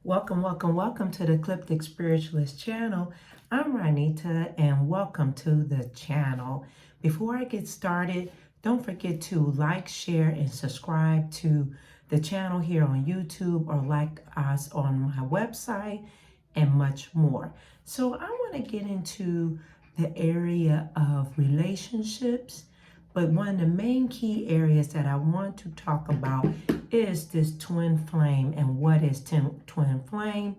Welcome to the Ecliptic Spiritualist channel. I'm Ranita and welcome to the channel. Before I get started, don't forget to like, share, and subscribe to the channel here on YouTube or like us on my website and much more. So I want to get into the area of relationships, but one of the main key areas that I want to talk about is this twin flame and what is twin flame.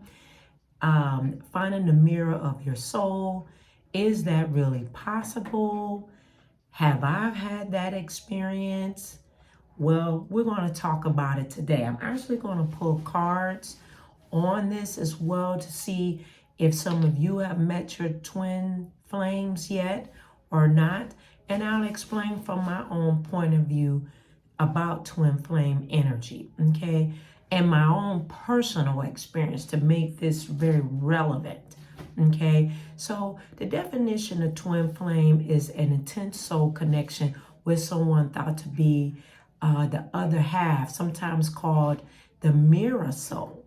Finding the mirror of your soul. Is that really possible? Have I had that experience? Well, we're going to talk about it today. I'm actually going to pull cards on this as well to see if some of you have met your twin flames yet or not. And I'll explain from my own point of view about twin flame energy, okay? And my own personal experience to make this very relevant, okay? So the definition of twin flame is an intense soul connection with someone thought to be the other half, sometimes called the mirror soul,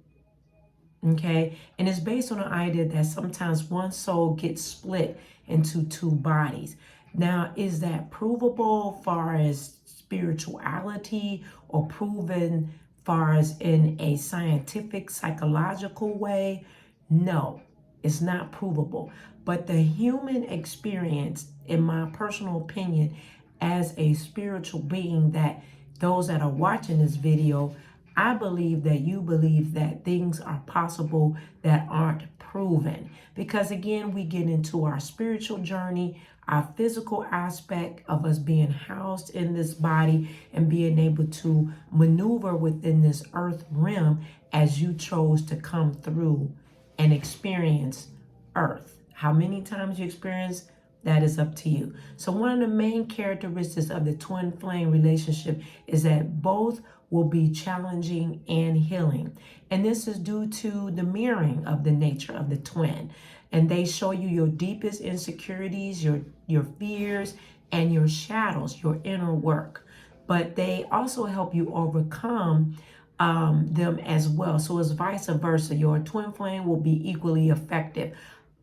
okay? And it's based on the idea that sometimes one soul gets split into two bodies. Now, is that provable far as spirituality or proven far as in a scientific, psychological way? No, it's not provable. But the human experience, in my personal opinion, as a spiritual being, that those that are watching this video, I believe that you believe that things are possible that aren't proven. Because again, we get into our spiritual journey, our physical aspect of us being housed in this body and being able to maneuver within this earth realm as you chose to come through and experience earth. How many times you experience, that is up to you. So one of the main characteristics of the twin flame relationship is that both will be challenging and healing. And this is due to the mirroring of the nature of the twin. And they show you your deepest insecurities, your fears, and your shadows, your inner work. But they also help you overcome them as well. So it's vice versa. Your twin flame will be equally effective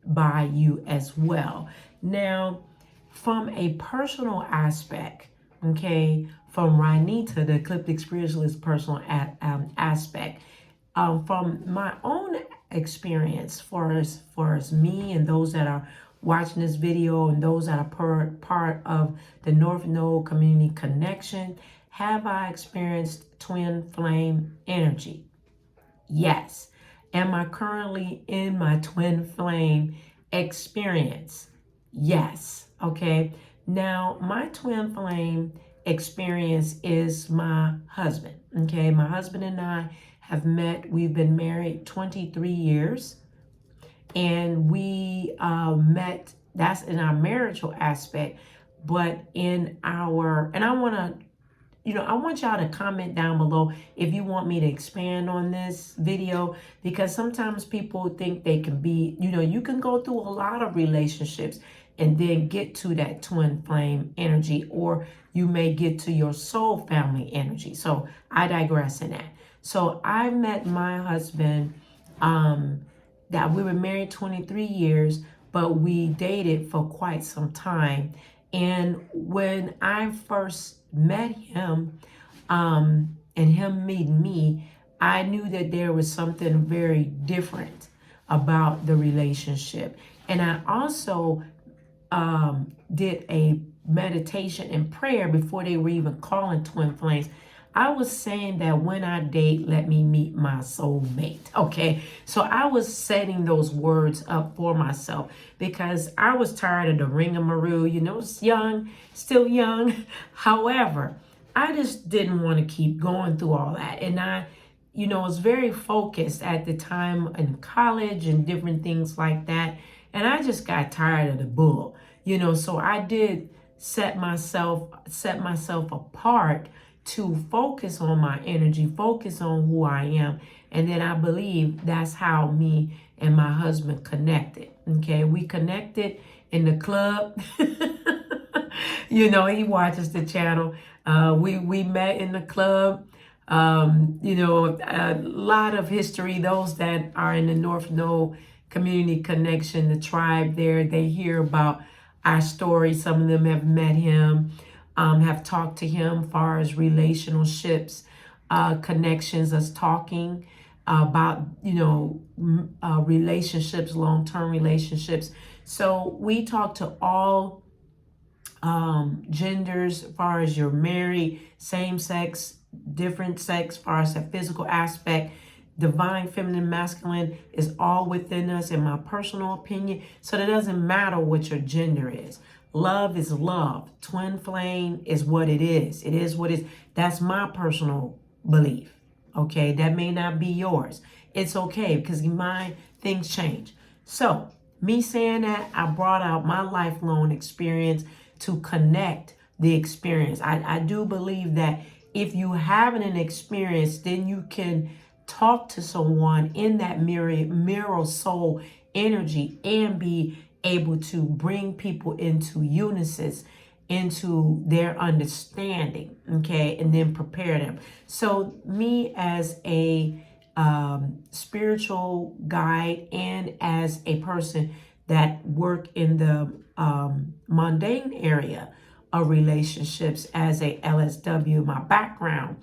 by you as well. Now, from a personal aspect, okay, from Ranita, the Ecliptic Spiritualist personal aspect, from my own experience, for as me and those that are watching this video and those that are part of the North Node Community Connection, have I experienced twin flame energy? Yes. Am I currently in my twin flame experience? Yes. Okay. Now, my twin flame experience is my husband. Okay. My husband and I have met. We've been married 23 years. And we met, that's in our marital aspect. But in our, and I want y'all to comment down below if you want me to expand on this video, because sometimes people think they can be, you can go through a lot of relationships and then get to that twin flame energy, or you may get to your soul family energy. So I digress in that. So I met my husband, that we were married 23 years, but we dated for quite some time. And when I first met him, and him meeting me, I knew that there was something very different about the relationship. And I also did a meditation and prayer before they were even calling twin flames. I was saying that when I date, let me meet my soulmate. Okay. So I was setting those words up for myself because I was tired of the ringamaroo, it's young, still young. However, I just didn't want to keep going through all that. And I, was very focused at the time in college and different things like that. And I just got tired of the bull, so I did set myself apart to focus on my energy, focus on who I am. And then I believe that's how me and my husband connected. Okay, we connected in the club. He watches the channel. We met in the club. You know, a lot of history. Those that are in the North Node Community Connection, the tribe there, they hear about our story. Some of them have met him, have talked to him far as relationships, connections, us talking about, you know, relationships, long-term relationships. So we talk to all genders, as far as you're married, same sex, different sex, as far as the physical aspect. Divine feminine masculine is all within us, in my personal opinion. So it doesn't matter what your gender is. Love is love. Twin flame is what it is. It is what it is. That's my personal belief. Okay, that may not be yours. It's okay, because my things change. So me saying that, I brought out my lifelong experience to connect the experience. I do believe that if you haven't an experience, then you can talk to someone in that mirror soul energy and be able to bring people into unison, into their understanding, okay, and then prepare them. So me as a spiritual guide and as a person that work in the mundane area of relationships as a LSW, my background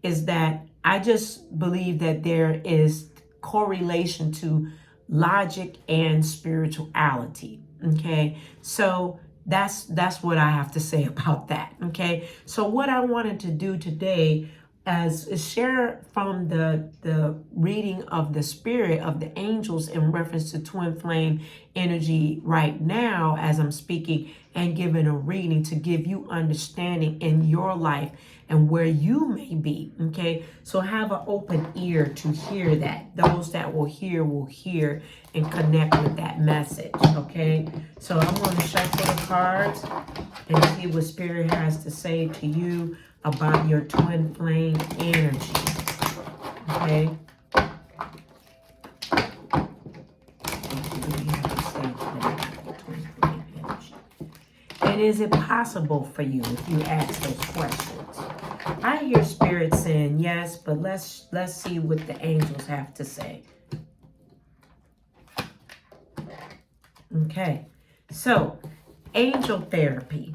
is that I just believe that there is correlation to logic and spirituality. Okay, so that's what I have to say about that. Okay, so what I wanted to do today as share from the reading of the spirit of the angels in reference to twin flame energy right now as I'm speaking, and giving a reading to give you understanding in your life and where you may be. Okay, so have an open ear to hear that. Those that will hear and connect with that message. Okay, so I'm going to shuffle the cards and see what spirit has to say to you about your twin flame energy. Okay. And is it possible for you if you ask those questions? I hear spirit saying yes, but let's see what the angels have to say. Okay. So, angel therapy.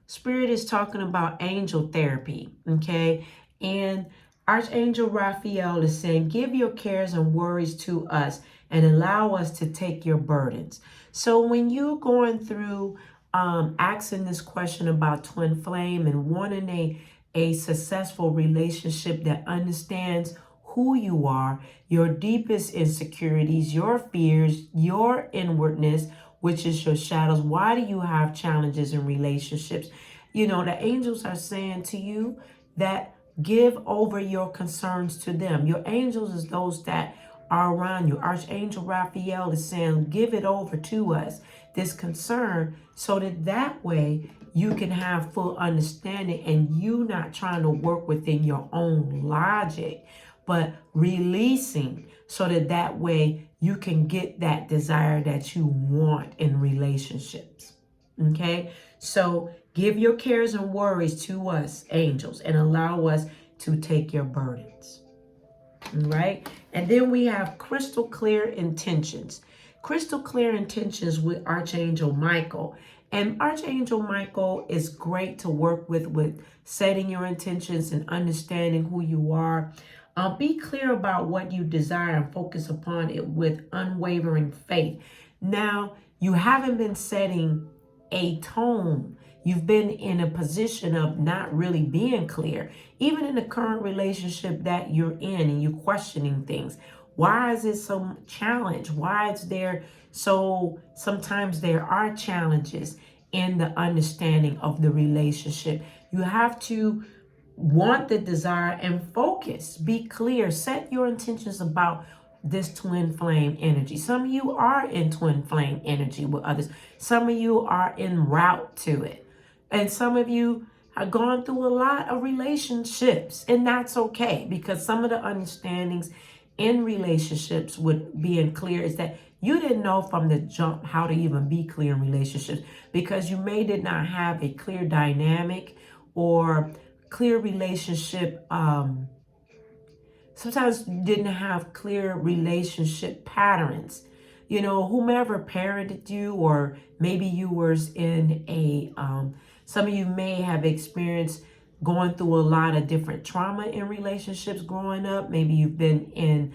Spirit is talking about angel therapy, okay? And Archangel Raphael is saying, give your cares and worries to us and allow us to take your burdens. So when you're going through asking this question about twin flame and wanting a successful relationship that understands who you are, your deepest insecurities, your fears, your inwardness, which is your shadows. Why do you have challenges in relationships? You know, the angels are saying to you that give over your concerns to them. Your angels is those that are around you. Archangel Raphael is saying, give it over to us, this concern, so that way you can have full understanding and you not trying to work within your own logic, but releasing so that way you can get that desire that you want in relationships. Okay, so give your cares and worries to us, angels, and allow us to take your burdens. All right, and then we have crystal clear intentions. Crystal clear intentions with Archangel Michael. And Archangel Michael is great to work with setting your intentions and understanding who you are. Be clear about what you desire and focus upon it with unwavering faith. Now, you haven't been setting a tone. You've been in a position of not really being clear. Even in the current relationship that you're in and you're questioning things. Why is it so challenge? Why is there so sometimes there are challenges in the understanding of the relationship. You have to want the desire and focus. Be clear. Set your intentions about this twin flame energy. Some of you are in twin flame energy with others. Some of you are en route to it. And some of you have gone through a lot of relationships, and that's okay, because some of the understandings in relationships with being clear is that you didn't know from the jump how to even be clear in relationships, because you did not have a clear dynamic or clear relationship Sometimes you didn't have clear relationship patterns. Whomever parented you, or maybe you were in some of you may have experienced going through a lot of different trauma in relationships growing up. Maybe you've been in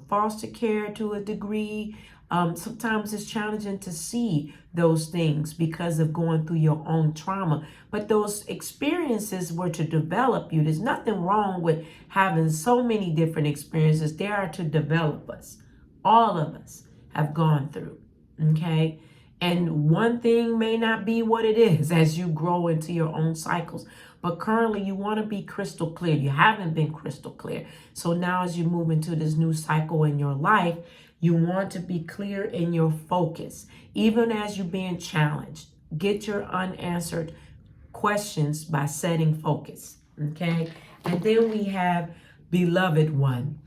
foster care to a degree. Sometimes it's challenging to see those things because of going through your own trauma. But those experiences were to develop you. There's nothing wrong with having so many different experiences. They are to develop us. All of us have gone through. Okay? And one thing may not be what it is as you grow into your own cycles. But currently you want to be crystal clear. You haven't been crystal clear. So now as you move into this new cycle in your life, you want to be clear in your focus. Even as you're being challenged, get your unanswered questions by setting focus. Okay? And then we have beloved one.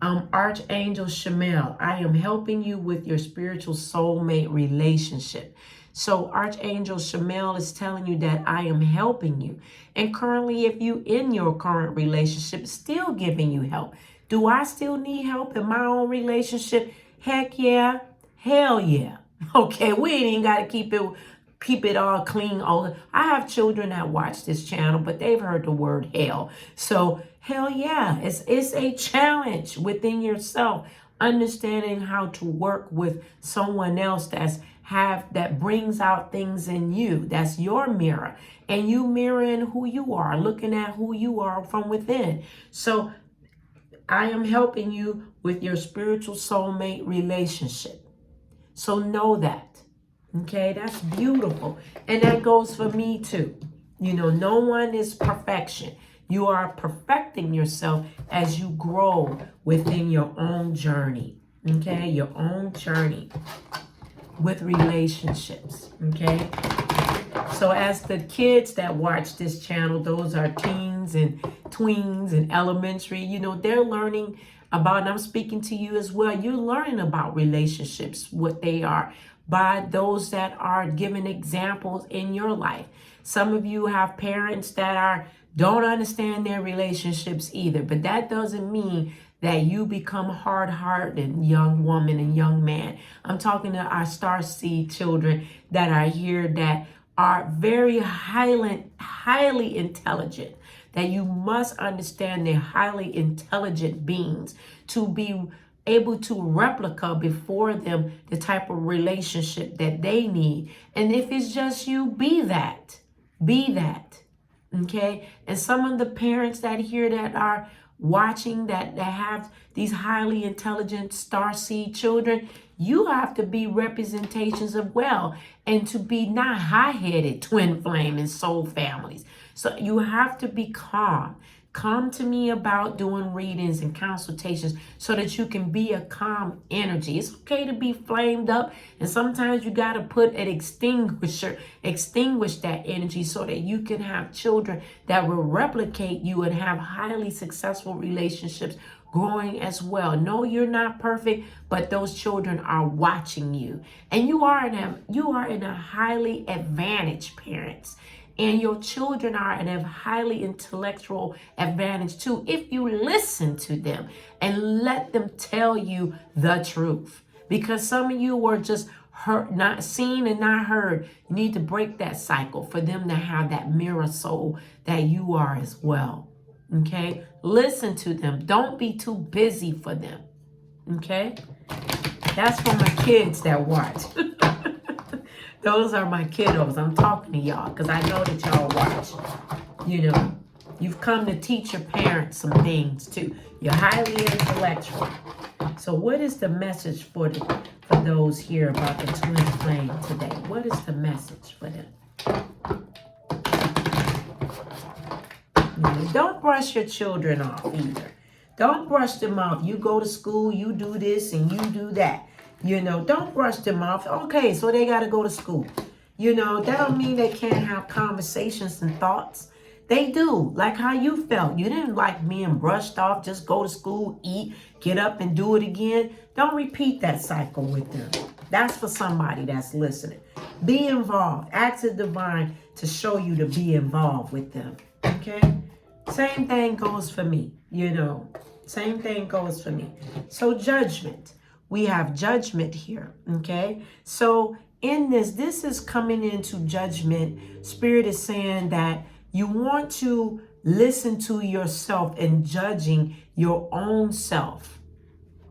Archangel Shamel, I am helping you with your spiritual soulmate relationship. So Archangel Shamel is telling you that I am helping you. And currently, if you in your current relationship, still giving you help. Do I still need help in my own relationship? Heck yeah. Hell yeah. Okay, we ain't even got to keep it all clean. I have children that watch this channel, but they've heard the word hell. So hell yeah, it's a challenge within yourself, understanding how to work with someone else that brings out things in you. That's your mirror, and you mirroring who you are, looking at who you are from within. So I am helping you with your spiritual soulmate relationship. So know that. Okay, that's beautiful. And that goes for me too. No one is perfection. You are perfecting yourself as you grow within your own journey. Okay, your own journey with relationships. Okay, so as the kids that watch this channel, those are teens and tweens and elementary, they're learning about, and I'm speaking to you as well, you're learning about relationships, what they are, by those that are giving examples in your life. Some of you have parents that don't understand their relationships either, but that doesn't mean that you become hard-hearted, young woman and young man. I'm talking to our Starseed children that are here that are very highly intelligent, that you must understand they're highly intelligent beings to be able to replicate before them the type of relationship that they need. And if it's just you, be that. Be that. Okay? And some of the parents that here that are watching that have these highly intelligent starseed children, you have to be representations of well, and to be not high-headed twin flame and soul families. So you have to be calm. Come to me about doing readings and consultations so that you can be a calm energy. It's okay to be flamed up, and sometimes you got to put an extinguisher, extinguish that energy so that you can have children that will replicate you and have highly successful relationships growing as well. No, you're not perfect, but those children are watching you, and you are in a highly advantaged parents. And your children are at a highly intellectual advantage too, if you listen to them and let them tell you the truth. Because some of you were just heard, not seen and not heard. You need to break that cycle for them to have that mirror soul that you are as well. Okay? Listen to them. Don't be too busy for them. Okay? That's for my kids that watch. Those are my kiddos. I'm talking to y'all because I know that y'all watch. You've come to teach your parents some things too. You're highly intellectual. So what is the message for those here about the twin flame today? What is the message for them? Don't brush your children off either. Don't brush them off. You go to school, you do this and you do that. Don't brush them off. Okay, so they got to go to school. That don't mean they can't have conversations and thoughts. They do, like how you felt. You didn't like being brushed off, just go to school, eat, get up and do it again. Don't repeat that cycle with them. That's for somebody that's listening. Be involved. Ask the divine to show you to be involved with them. Okay? Same thing goes for me, Same thing goes for me. So judgment. We have judgment here, okay? So in this is coming into judgment. Spirit is saying that you want to listen to yourself and judging your own self.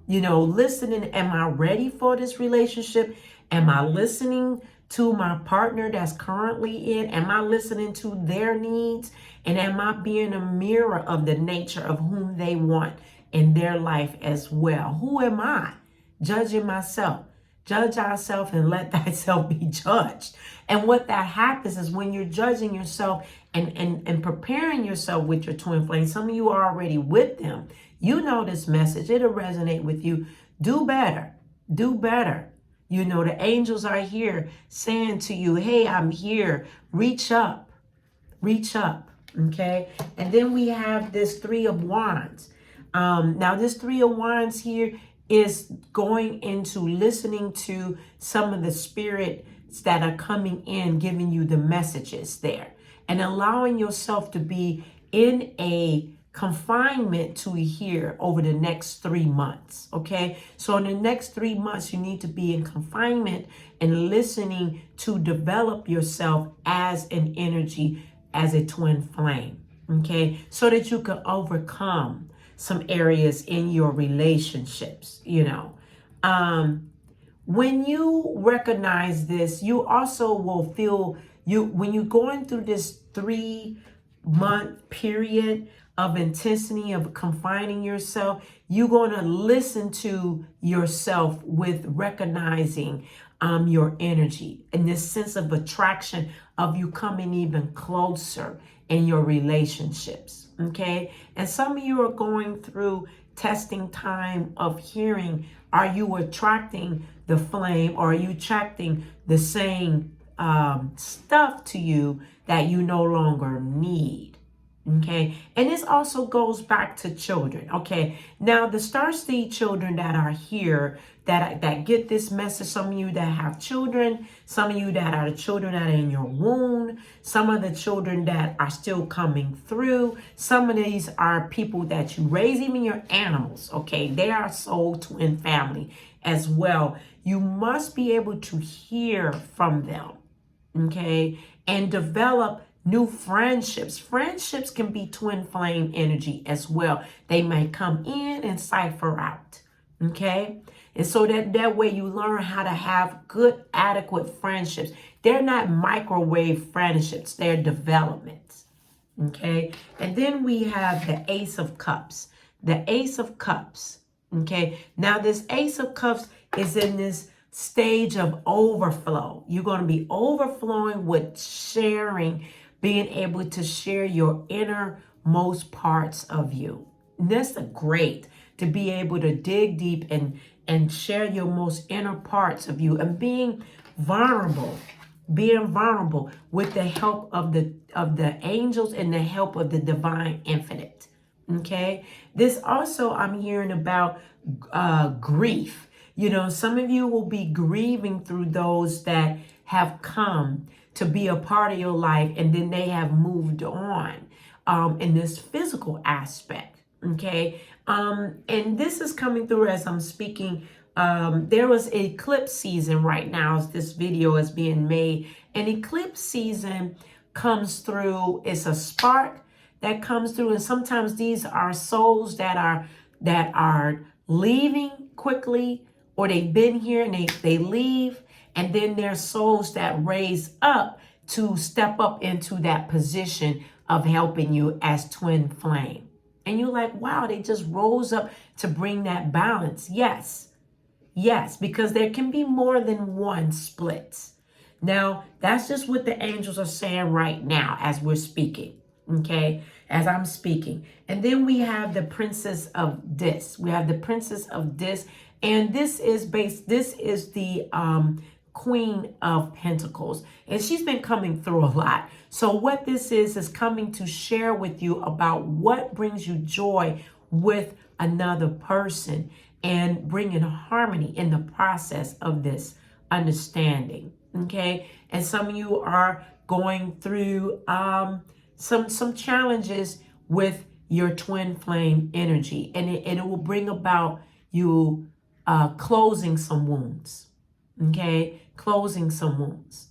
You know, listening, am I ready for this relationship? Am I listening to my partner that's currently in? Am I listening to their needs? And am I being a mirror of the nature of whom they want in their life as well? Who am I? Judging myself. Judge ourselves and let thyself be judged. And what that happens is when you're judging yourself and preparing yourself with your twin flame, some of you are already with them. You know this message. It'll resonate with you. Do better. Do better. You know, the angels are here saying to you, hey, I'm here. Reach up. Reach up. Okay. And then we have this Three of Wands. Now, this Three of Wands here is going into listening to some of the spirits that are coming in, giving you the messages there, and allowing yourself to be in a confinement to here over the next 3 months. Okay. So in the next 3 months, you need to be in confinement and listening to develop yourself as an energy, as a twin flame. Okay. So that you can overcome some areas in your relationships, you know. When you recognize this, you also will feel when you're going through this 3-month period of intensity of confining yourself, you're going to listen to yourself with recognizing your energy and this sense of attraction of you coming even closer in your relationships. Okay. And some of you are going through testing time of hearing. Are you attracting the flame, or are you attracting the same stuff to you that you no longer need? Okay. And this also goes back to children. Okay. Now, the Starseed children that are here, that get this message, some of you that have children, some of you that are the children that are in your womb, some of the children that are still coming through, some of these are people that you raise, even your animals. Okay. They are soul twin family as well. You must be able to hear from them. Okay. And develop new friendships. Friendships can be twin flame energy as well. They may come in and cipher out. Okay. And so that way you learn how to have good, adequate friendships. They're not microwave friendships. They're developments. Okay. And then we have the Ace of Cups. The Ace of Cups. Okay. Now this Ace of Cups is in this stage of overflow. You're going to be overflowing with sharing, being able to share your innermost parts of you. And that's great to be able to dig deep and share your most inner parts of you, and being vulnerable with the help of the angels and the help of the divine infinite. Okay. This also, I'm hearing about grief. You know, some of you will be grieving through those that have come to be a part of your life, and then they have moved on in this physical aspect. Okay. And this is coming through as I'm speaking. There was eclipse season right now as this video is being made. An eclipse season comes through. It's a spark that comes through. And sometimes these are souls that are leaving quickly, or they've been here and they leave. And then there's souls that raise up to step up into that position of helping you as twin flame. And you're like, wow, they just rose up to bring that balance. Yes. Yes, because there can be more than one splits. Now, that's just what the angels are saying right now as we're speaking. Okay, as I'm speaking. And then we have the Princess of Dis. We have the Princess of Dis. And this is the Queen of Pentacles. And she's been coming through a lot. So what this is coming to share with you about what brings you joy with another person and bringing harmony in the process of this understanding. Okay. And some of you are going through some challenges with your twin flame energy, and it will bring about you closing some wounds. Okay, closing some wounds.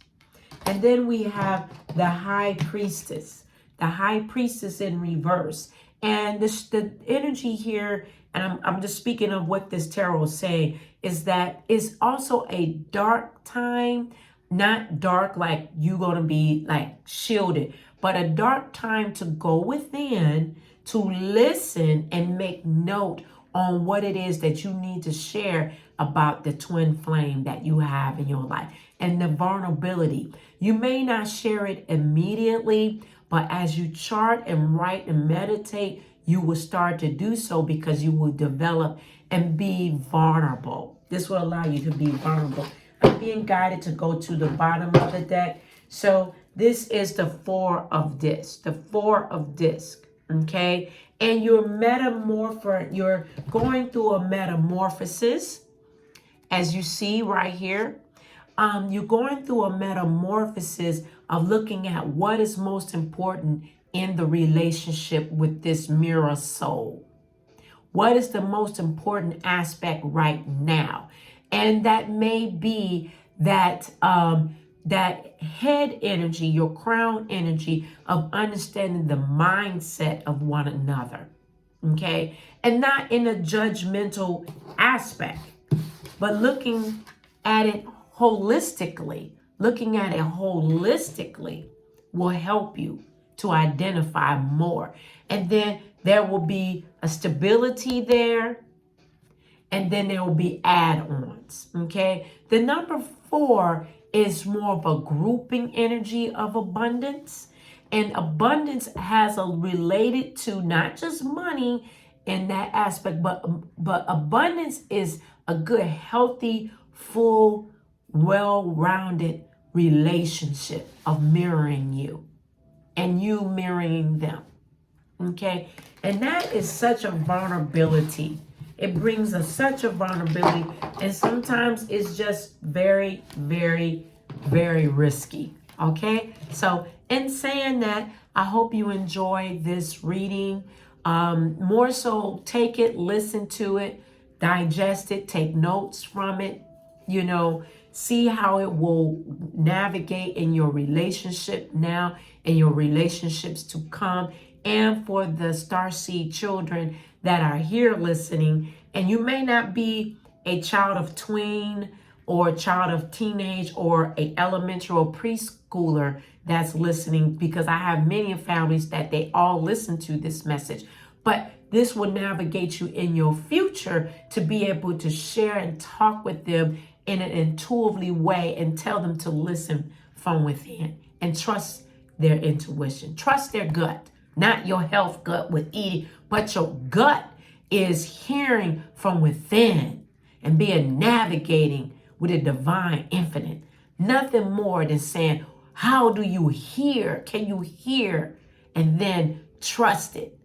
And then we have the high priestess. The high priestess in reverse. And the energy here, and I'm just speaking of what this tarot is saying, is that it's also a dark time. Not dark like you're going to be like shielded, but a dark time to go within, to listen and make note on what it is that you need to share about the twin flame that you have in your life and the vulnerability. You may not share it immediately, but as you chart and write and meditate, you will start to do so because you will develop and be vulnerable. This will allow you to be vulnerable. I'm being guided to go to the bottom of the deck. So this is the Four of Discs, the Four of Discs, okay? And you're going through a metamorphosis, as you see right here. You're going through a metamorphosis of looking at what is most important in the relationship with this mirror soul. What is the most important aspect right now? And that may be that that head energy, your crown energy of understanding the mindset of one another, okay? And not in a judgmental aspect, but looking at it holistically. Looking at it holistically will help you to identify more. And then there will be a stability there, and then there will be add-ons, okay? The number 4 is more of a grouping energy of abundance. And abundance has a related to not just money in that aspect, but abundance is a good, healthy, full, well-rounded relationship of mirroring you and you mirroring them, okay? And that is such a vulnerability. It brings us such a vulnerability, and sometimes it's just very, very, very risky, okay? So in saying that, I hope you enjoy this reading. More so, take it, listen to it, digest it, take notes from it, see how it will navigate in your relationship now and your relationships to come. And for the Starseed children that are here listening, and you may not be a child of tween or a child of teenage or a elementary or preschooler that's listening, because I have many families that they all listen to this message. But this will navigate you in your future to be able to share and talk with them in an intuitively way and tell them to listen from within and trust their intuition. Trust their gut, not your health gut with eating, but your gut is hearing from within and being navigating with a divine infinite. Nothing more than saying, how do you hear? Can you hear? And then trust it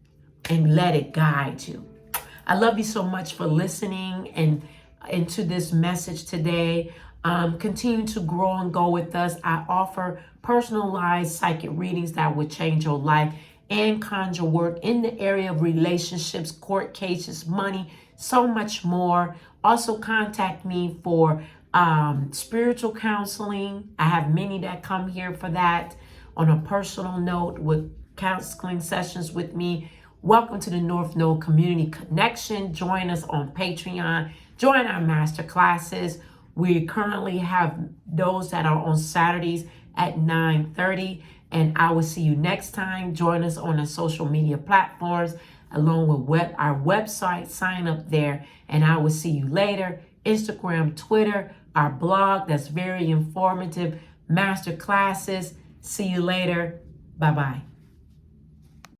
and let it guide you. I love you so much for listening and into this message today. Continue to grow and go with us. I offer personalized psychic readings that would change your life and conjure work in the area of relationships, court cases, money, so much more. Also contact me for spiritual counseling. I have many that come here for that on a personal note with counseling sessions with me. Welcome to the North Node Community Connection. Join us on Patreon. Join our master classes. We currently have those that are on Saturdays at 9:30. And I will see you next time. Join us on the social media platforms along with our website. Sign up there, and I will see you later. Instagram, Twitter, our blog that's very informative. Master classes. See you later. Bye-bye.